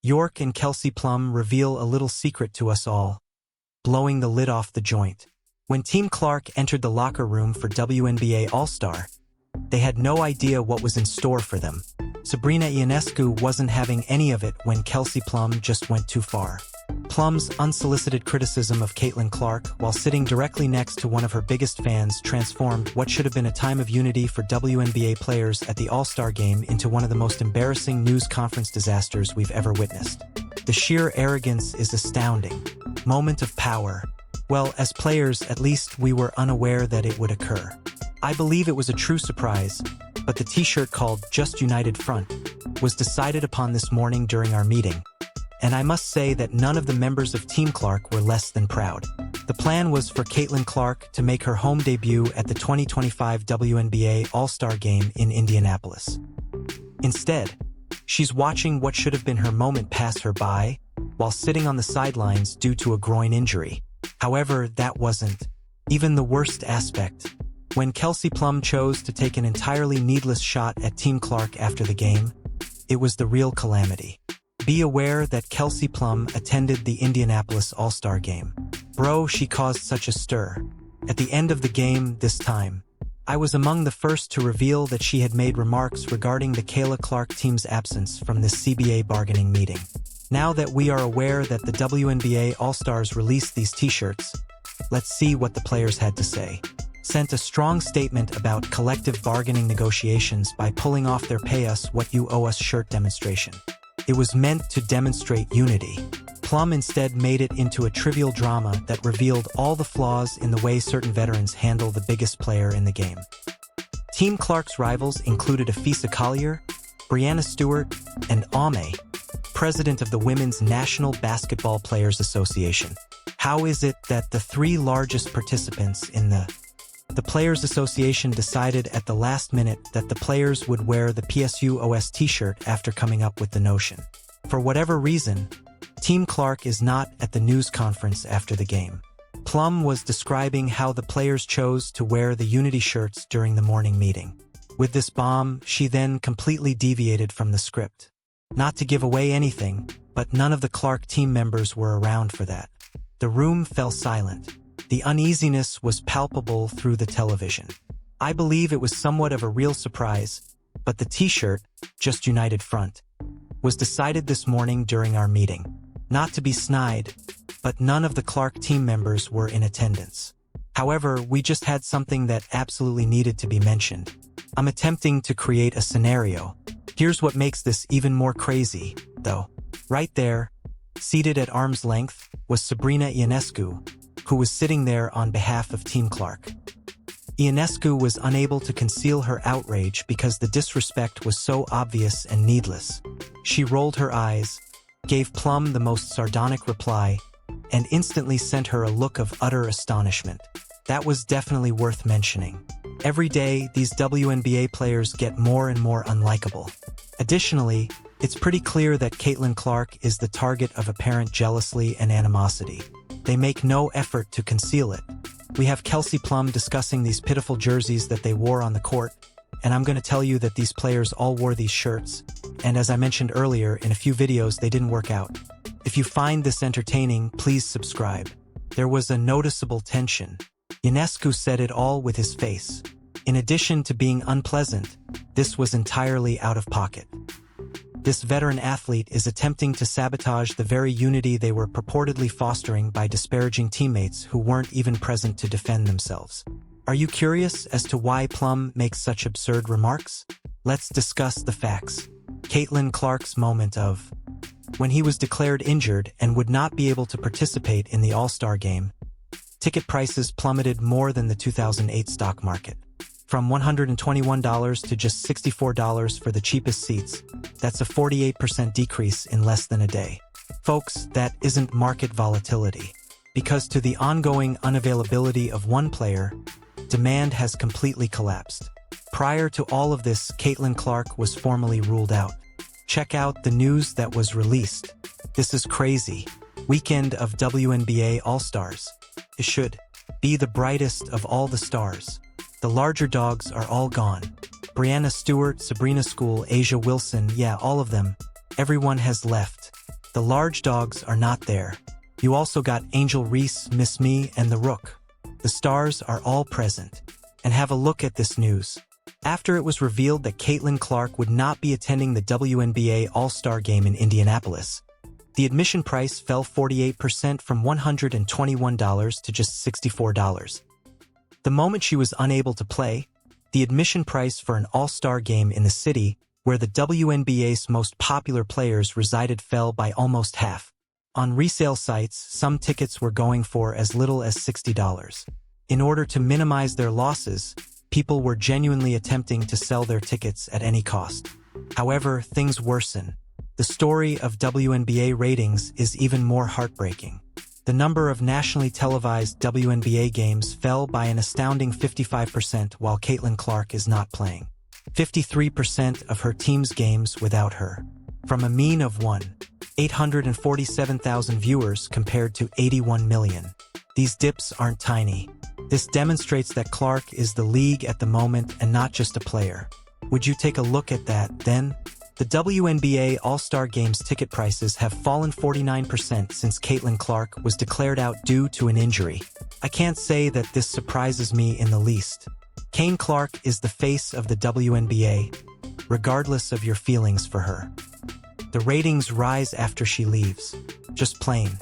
York and Kelsey Plum reveal a little secret to us all, blowing the lid off the joint. When Team Clark entered the locker room for WNBA All-Star, they had no idea what was in store for them. Sabrina Ionescu wasn't having any of it when Kelsey Plum just went too far. Plum's unsolicited criticism of Caitlyn Clark while sitting directly next to one of her biggest fans transformed what should have been a time of unity for WNBA players at the All-Star Game into one of the most embarrassing news conference disasters we've ever witnessed. The sheer arrogance is astounding. Moment of power. Well, as players, at least we were unaware that it would occur. I believe it was a true surprise, but the t-shirt called Just United Front was decided upon this morning during our meeting. And I must say that none of the members of Team Clark were less than proud. The plan was for Caitlyn Clark to make her home debut at the 2025 WNBA All-Star Game in Indianapolis. Instead, she's watching what should have been her moment pass her by while sitting on the sidelines due to a groin injury. However, that wasn't even the worst aspect. When Kelsey Plum chose to take an entirely needless shot at Team Clark after the game, it was the real calamity. Be aware that Kelsey Plum attended the Indianapolis All-Star Game. Bro, she caused such a stir. At the end of the game this time, I was among the first to reveal that she had made remarks regarding the Caitlyn Clark team's absence from this CBA bargaining meeting. Now that we are aware that the WNBA All-Stars released these t-shirts, let's see what the players had to say. Sent a strong statement about collective bargaining negotiations by pulling off their "Pay Us What You Owe Us" shirt demonstration. It was meant to demonstrate unity. Plum instead made it into a trivial drama that revealed all the flaws in the way certain veterans handle the biggest player in the game. Team Clark's rivals included Afisa Collier, Breanna Stewart, and Ame, president of the Women's National Basketball Players Association. How is it that the three largest participants in the Players Association decided at the last minute that the players would wear the PSUOS t-shirt after coming up with the notion? For whatever reason, Team Clark is not at the news conference after the game. Plum was describing how the players chose to wear the Unity shirts during the morning meeting. With this bomb, she then completely deviated from the script. Not to give away anything, but none of the Clark team members were around for that. The room fell silent. The uneasiness was palpable through the television. I believe it was somewhat of a real surprise, but the t-shirt, Just United Front, was decided this morning during our meeting. Not to be snide, but none of the Clark team members were in attendance. However, we just had something that absolutely needed to be mentioned. I'm attempting to create a scenario. Here's what makes this even more crazy, though. Right there, seated at arm's length, was Sabrina Ionescu, who was sitting there on behalf of Team Clark. Ionescu was unable to conceal her outrage because the disrespect was so obvious and needless. She rolled her eyes, gave Plum the most sardonic reply, and instantly sent her a look of utter astonishment. That was definitely worth mentioning. Every day, these WNBA players get more and more unlikable. Additionally, it's pretty clear that Caitlyn Clark is the target of apparent jealousy and animosity. They make no effort to conceal it. We have Kelsey Plum discussing these pitiful jerseys that they wore on the court, and I'm going to tell you that these players all wore these shirts, and as I mentioned earlier, in a few videos they didn't work out. If you find this entertaining, please subscribe. There was a noticeable tension. Ionescu said it all with his face. In addition to being unpleasant, this was entirely out of pocket. This veteran athlete is attempting to sabotage the very unity they were purportedly fostering by disparaging teammates who weren't even present to defend themselves. Are you curious as to why Plum makes such absurd remarks? Let's discuss the facts. Caitlyn Clark's moment of when he was declared injured and would not be able to participate in the All-Star Game, ticket prices plummeted more than the 2008 stock market. From $121 to just $64 for the cheapest seats. That's a 48% decrease in less than a day. Folks, that isn't market volatility. Because to the ongoing unavailability of one player, demand has completely collapsed. Prior to all of this, Caitlyn Clark was formally ruled out. Check out the news that was released. This is crazy. Weekend of WNBA All-Stars. It should be the brightest of all the stars. The larger dogs are all gone. Breanna Stewart, Sabrina Ionescu, Asia Wilson, yeah, all of them. Everyone has left. The large dogs are not there. You also got Angel Reese, Miss Me, and The Rook. The stars are all present. And have a look at this news. After it was revealed that Caitlyn Clark would not be attending the WNBA All-Star Game in Indianapolis, the admission price fell 48% from $121 to just $64. The moment she was unable to play, the admission price for an All-Star Game in the city where the WNBA's most popular players resided fell by almost half. On resale sites, some tickets were going for as little as $60. In order to minimize their losses, people were genuinely attempting to sell their tickets at any cost. However, things worsen. The story of WNBA ratings is even more heartbreaking. The number of nationally televised WNBA games fell by an astounding 55% while Caitlyn Clark is not playing. 53% of her team's games without her. From a mean of 847,000 viewers compared to 81 million. These dips aren't tiny. This demonstrates that Clark is the league at the moment and not just a player. Would you take a look at that, then? The WNBA All-Star Games ticket prices have fallen 49% since Caitlyn Clark was declared out due to an injury. I can't say that this surprises me in the least. Caitlyn Clark is the face of the WNBA, regardless of your feelings for her. The ratings rise after she leaves. Just plain.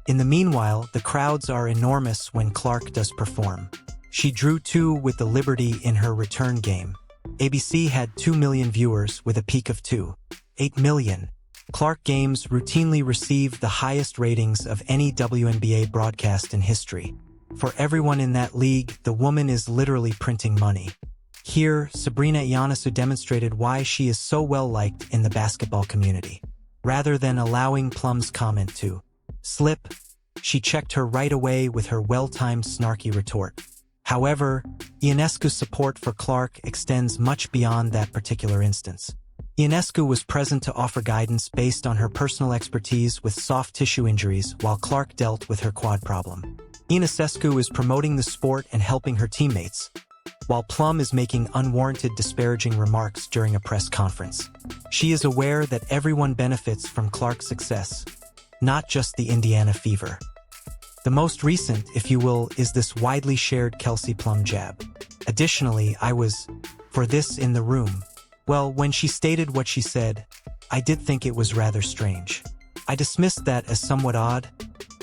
In the meanwhile, the crowds are enormous when Clark does perform. She drew 2 with the Liberty in her return game. ABC had 2 million viewers with a peak of 8 million. Clark games routinely receive the highest ratings of any WNBA broadcast in history. For everyone in that league, the woman is literally printing money. Here, Sabrina Ionescu demonstrated why she is so well-liked in the basketball community. Rather than allowing Plum's comment to slip, she checked her right away with her well-timed snarky retort. However, Ionescu's support for Clark extends much beyond that particular instance. Ionescu was present to offer guidance based on her personal expertise with soft tissue injuries while Clark dealt with her quad problem. Ionescu is promoting the sport and helping her teammates, while Plum is making unwarranted disparaging remarks during a press conference. She is aware that everyone benefits from Clark's success, not just the Indiana Fever. The most recent, if you will, is this widely shared Kelsey Plum jab. Additionally, I was, for this in the room. Well, when she stated what she said, I did think it was rather strange. I dismissed that as somewhat odd,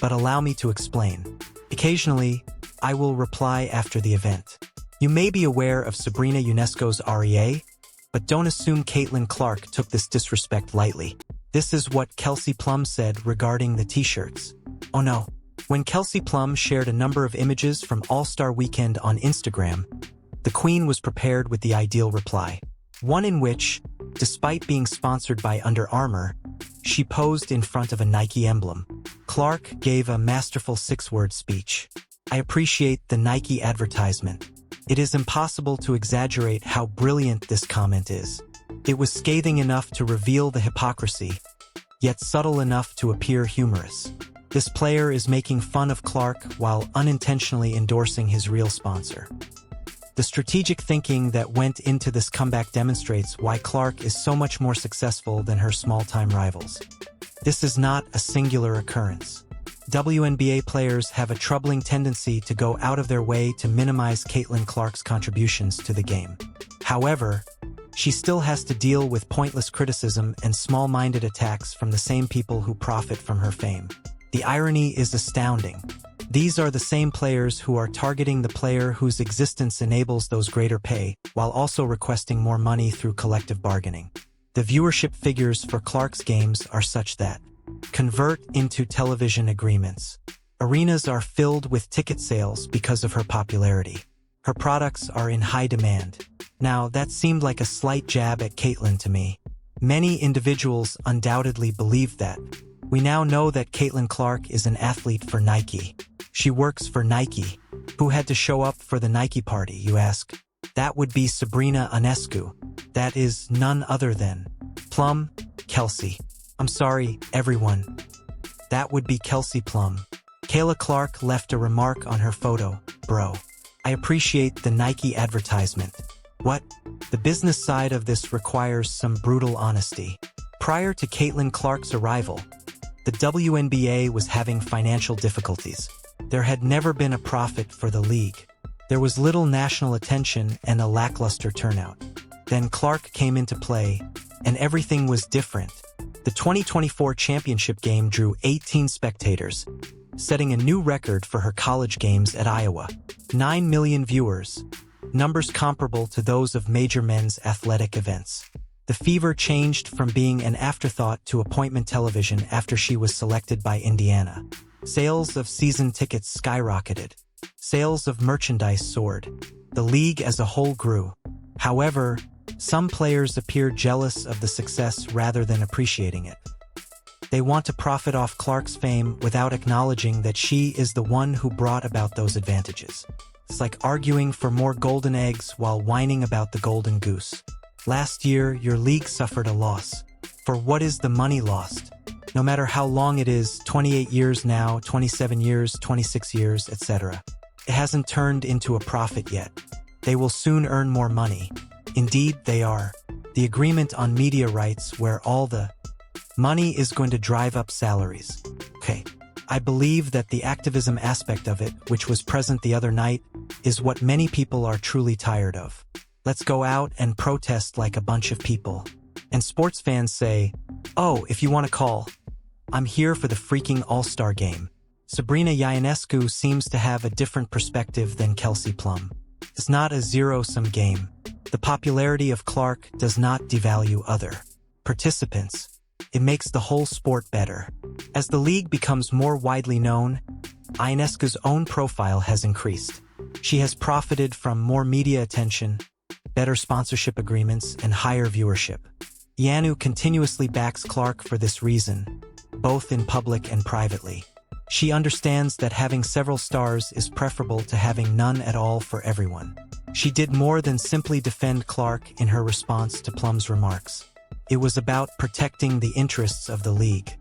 but allow me to explain. Occasionally, I will reply after the event. You may be aware of Sabrina Ionescu's REA, but don't assume Caitlyn Clark took this disrespect lightly. This is what Kelsey Plum said regarding the t-shirts. Oh no. When Kelsey Plum shared a number of images from All-Star Weekend on Instagram, the Queen was prepared with the ideal reply. One in which, despite being sponsored by Under Armour, she posed in front of a Nike emblem. Clark gave a masterful 6-word speech. I appreciate the Nike advertisement. It is impossible to exaggerate how brilliant this comment is. It was scathing enough to reveal the hypocrisy, yet subtle enough to appear humorous. This player is making fun of Clark while unintentionally endorsing his real sponsor. The strategic thinking that went into this comeback demonstrates why Clark is so much more successful than her small-time rivals. This is not a singular occurrence. WNBA players have a troubling tendency to go out of their way to minimize Caitlyn Clark's contributions to the game. However, she still has to deal with pointless criticism and small-minded attacks from the same people who profit from her fame. The irony is astounding. These are the same players who are targeting the player whose existence enables those greater pay, while also requesting more money through collective bargaining. The viewership figures for Clark's games are such that convert into television agreements. Arenas are filled with ticket sales because of her popularity. Her products are in high demand. Now, that seemed like a slight jab at Caitlyn to me. Many individuals undoubtedly believe that. We now know that Caitlyn Clark is an athlete for Nike. She works for Nike. Who had to show up for the Nike party, you ask? That would be Sabrina Ionescu. That is none other than Plum, Kelsey. I'm sorry, everyone. That would be Kelsey Plum. Kayla Clark left a remark on her photo. Bro, I appreciate the Nike advertisement. What? The business side of this requires some brutal honesty. Prior to Caitlyn Clark's arrival, The WNBA was having financial difficulties. There had never been a profit for the league. There was little national attention and a lackluster turnout. Then Clark came into play, and everything was different. The 2024 championship game drew 18 spectators, setting a new record for her college games at Iowa. 9 million viewers, numbers comparable to those of major men's athletic events. The Fever changed from being an afterthought to appointment television after she was selected by Indiana. Sales of season tickets skyrocketed. Sales of merchandise soared. The league as a whole grew. However, some players appeared jealous of the success rather than appreciating it. They want to profit off Clark's fame without acknowledging that she is the one who brought about those advantages. It's like arguing for more golden eggs while whining about the golden goose. Last year, your league suffered a loss. For what is the money lost? No matter how long it is, 28 years now, 27 years, 26 years, etc. It hasn't turned into a profit yet. They will soon earn more money. Indeed, they are. The agreement on media rights where all the money is going to drive up salaries. Okay, I believe that the activism aspect of it, which was present the other night, is what many people are truly tired of. Let's go out and protest like a bunch of people. And sports fans say, oh, if you want to call, I'm here for the freaking all-star game. Sabrina Ionescu seems to have a different perspective than Kelsey Plum. It's not a zero-sum game. The popularity of Clark does not devalue other participants. It makes the whole sport better. As the league becomes more widely known, Ionescu's own profile has increased. She has profited from more media attention, better sponsorship agreements, and higher viewership. Ionescu continuously backs Clark for this reason, both in public and privately. She understands that having several stars is preferable to having none at all for everyone. She did more than simply defend Clark in her response to Plum's remarks. It was about protecting the interests of the league.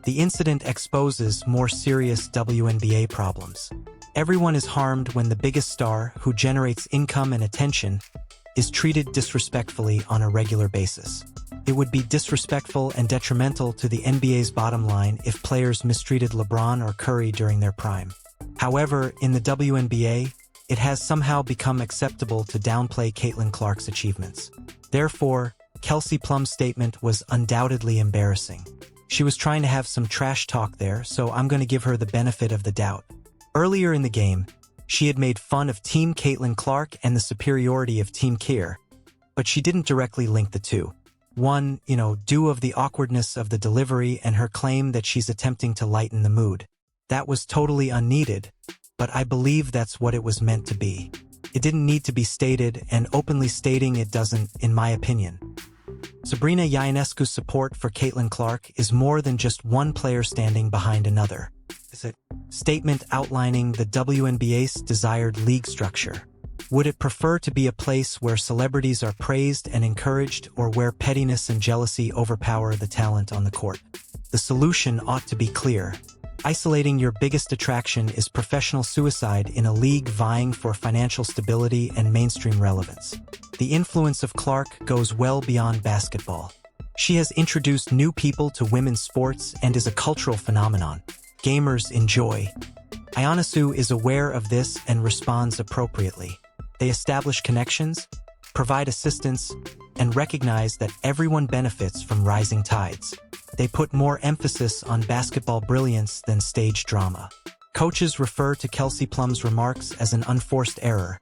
The incident exposes more serious WNBA problems. Everyone is harmed when the biggest star, who generates income and attention, is treated disrespectfully on a regular basis. It would be disrespectful and detrimental to the NBA's bottom line if players mistreated LeBron or Curry during their prime. However, in the WNBA, it has somehow become acceptable to downplay Caitlyn Clark's achievements. Therefore, Kelsey Plum's statement was undoubtedly embarrassing. She was trying to have some trash talk there, so I'm going to give her the benefit of the doubt. Earlier in the game, she had made fun of Team Caitlyn Clark and the superiority of Team Kier, but she didn't directly link the two. One, due of the awkwardness of the delivery and her claim that she's attempting to lighten the mood. That was totally unneeded, but I believe that's what it was meant to be. It didn't need to be stated, and openly stating it doesn't, in my opinion. Sabrina Ionescu's support for Caitlyn Clark is more than just one player standing behind another. It's a statement outlining the WNBA's desired league structure. Would it prefer to be a place where celebrities are praised and encouraged, or where pettiness and jealousy overpower the talent on the court? The solution ought to be clear. Isolating your biggest attraction is professional suicide in a league vying for financial stability and mainstream relevance. The influence of Clark goes well beyond basketball. She has introduced new people to women's sports and is a cultural phenomenon. Gamers enjoy. Ionescu is aware of this and responds appropriately. They establish connections, provide assistance, and recognize that everyone benefits from rising tides. They put more emphasis on basketball brilliance than stage drama. Coaches refer to Kelsey Plum's remarks as an unforced error,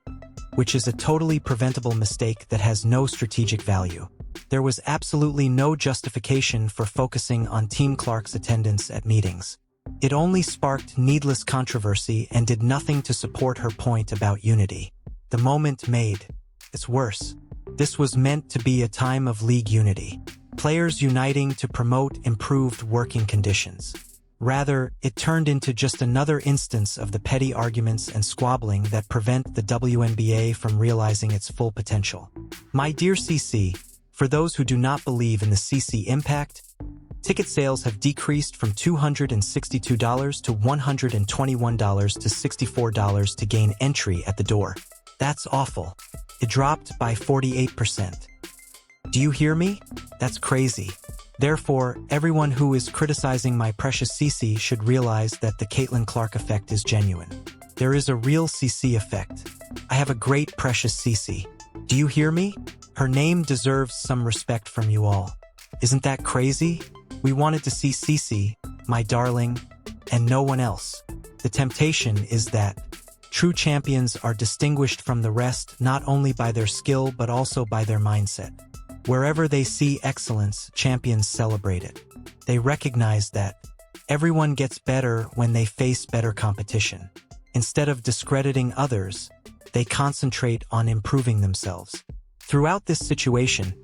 which is a totally preventable mistake that has no strategic value. There was absolutely no justification for focusing on Team Clark's attendance at meetings. It only sparked needless controversy and did nothing to support her point about unity. The moment made. It's worse. This was meant to be a time of league unity. Players uniting to promote improved working conditions. Rather, it turned into just another instance of the petty arguments and squabbling that prevent the WNBA from realizing its full potential. My dear CC, for those who do not believe in the CC impact, ticket sales have decreased from $262 to $121 to $64 to gain entry at the door. That's awful. It dropped by 48%. Do you hear me? That's crazy. Therefore, everyone who is criticizing my precious CC should realize that the Caitlyn Clark effect is genuine. There is a real CC effect. I have a great precious CC. Do you hear me? Her name deserves some respect from you all. Isn't that crazy? We wanted to see CC, my darling, and no one else. The temptation is that true champions are distinguished from the rest not only by their skill but also by their mindset. Wherever they see excellence, champions celebrate it. They recognize that everyone gets better when they face better competition. Instead of discrediting others, they concentrate on improving themselves. Throughout this situation,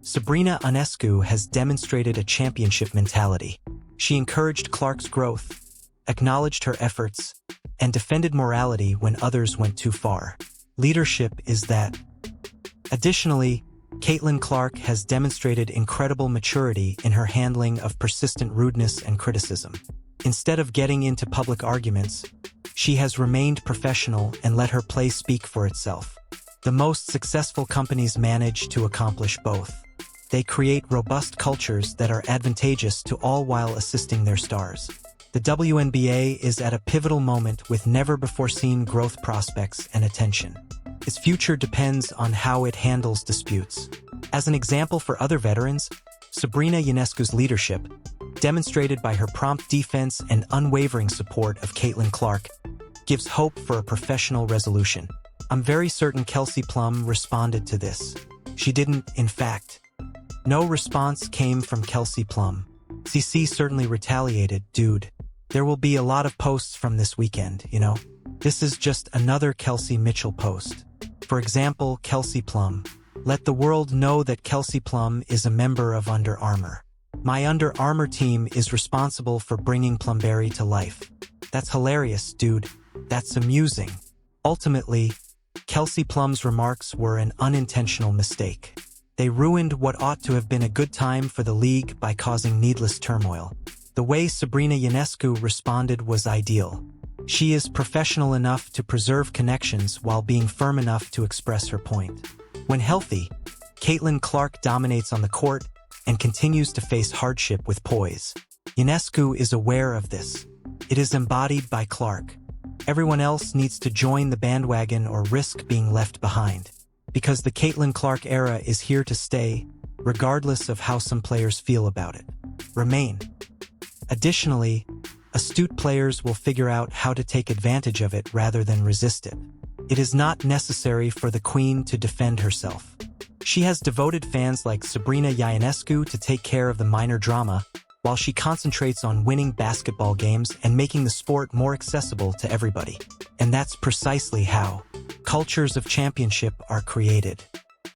Sabrina Ionescu has demonstrated a championship mentality. She encouraged Clark's growth, acknowledged her efforts, and defended morality when others went too far. Leadership is that. Additionally, Caitlyn Clark has demonstrated incredible maturity in her handling of persistent rudeness and criticism. Instead of getting into public arguments, she has remained professional and let her play speak for itself. The most successful companies manage to accomplish both. They create robust cultures that are advantageous to all while assisting their stars. The WNBA is at a pivotal moment with never-before-seen growth prospects and attention. Its future depends on how it handles disputes. As an example for other veterans, Sabrina Ionescu's leadership, demonstrated by her prompt defense and unwavering support of Caitlyn Clark, gives hope for a professional resolution. I'm very certain Kelsey Plum responded to this. She didn't, in fact. No response came from Kelsey Plum. CC certainly retaliated, dude. There will be a lot of posts from this weekend, you know? This is just another Kelsey Mitchell post. For example, Kelsey Plum. Let the world know that Kelsey Plum is a member of Under Armour. My Under Armour team is responsible for bringing Plumberry to life. That's hilarious, dude. That's amusing. Ultimately, Kelsey Plum's remarks were an unintentional mistake. They ruined what ought to have been a good time for the league by causing needless turmoil. The way Sabrina Ionescu responded was ideal. She is professional enough to preserve connections while being firm enough to express her point. When healthy, Caitlyn Clark dominates on the court and continues to face hardship with poise. Ionescu is aware of this. It is embodied by Clark. Everyone else needs to join the bandwagon or risk being left behind. Because the Caitlyn Clark era is here to stay, regardless of how some players feel about it. Remain. Additionally, astute players will figure out how to take advantage of it rather than resist it. It is not necessary for the Queen to defend herself. She has devoted fans like Sabrina Ionescu to take care of the minor drama, while she concentrates on winning basketball games and making the sport more accessible to everybody. And that's precisely how cultures of championship are created.